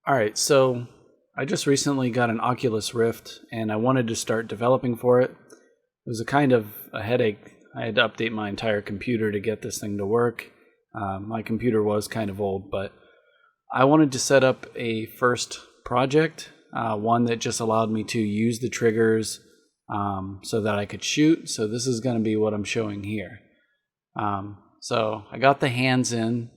All right, so I just recently got an Oculus Rift and I wanted to start developing for it. It was a kind of a headache. I had to update my entire computer to get this thing to work. My computer was kind of old, but I wanted to set up a first project, one that just allowed me to use the triggers so that I could shoot. So this is going to be what I'm showing here. So I got the hands in,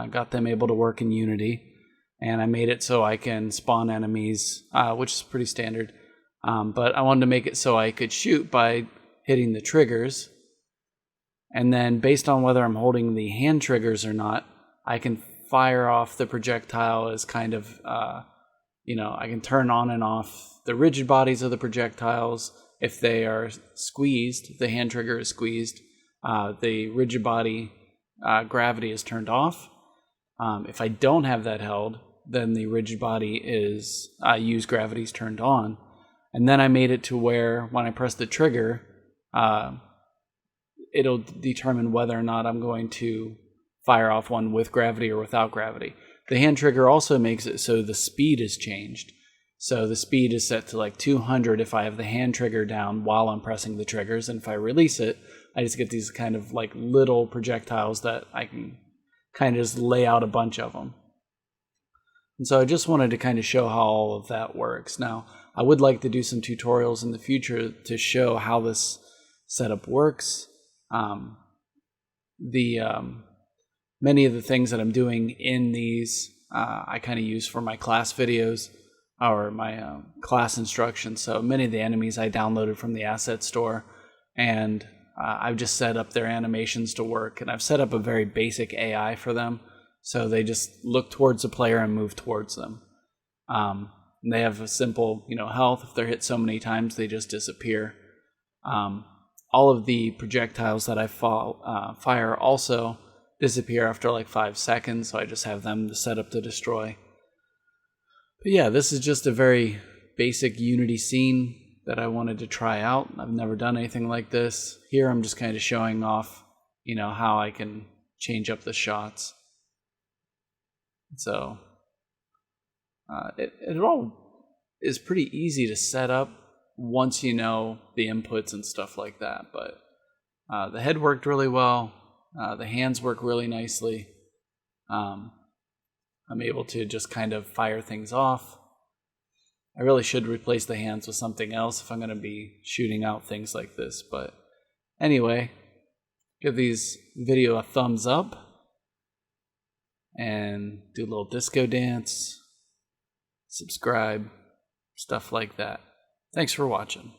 got them able to work in Unity. And I made it so I can spawn enemies, which is pretty standard. But I wanted to make it so I could shoot by hitting the triggers. And then based on whether I'm holding the hand triggers or not, I can fire off the projectile as kind of, I can turn on and off the rigid bodies of the projectiles. If they are squeezed, the hand trigger is squeezed, the rigid body gravity is turned off. If I don't have that held, then the rigid body is use gravity is turned on. And then I made it to where when I press the trigger, it'll determine whether or not I'm going to fire off one with gravity or without gravity. The hand trigger also makes it so the speed is changed. So the speed is set to like 200 if I have the hand trigger down while I'm pressing the triggers. And if I release it, I just get these kind of like little projectiles that I can kind of just lay out a bunch of them. And so I just wanted to kind of show how all of that works. Now, I would like to do some tutorials in the future to show how this setup works. Many of the things that I'm doing in these, I kind of use for my class videos or my class instructions. So many of the enemies I downloaded from the asset store, and I've just set up their animations to work, and I've set up a very basic AI for them, so they just look towards the player and move towards them. And they have a simple, health. If they're hit so many times, they just disappear. All of the projectiles that I fire also disappear after like 5 seconds, so I just have them set up to destroy. But yeah, this is just a very basic Unity scene that I wanted to try out. I've never done anything like this. Here I'm just kind of showing off, how I can change up the shots. So it all is pretty easy to set up once you know the inputs and stuff like that. But the head worked really well. The hands work really nicely. I'm able to just kind of fire things off. I really should replace the hands with something else if I'm going to be shooting out things like this. But anyway, give these video a thumbs up and do a little disco dance, subscribe, stuff like that. Thanks for watching.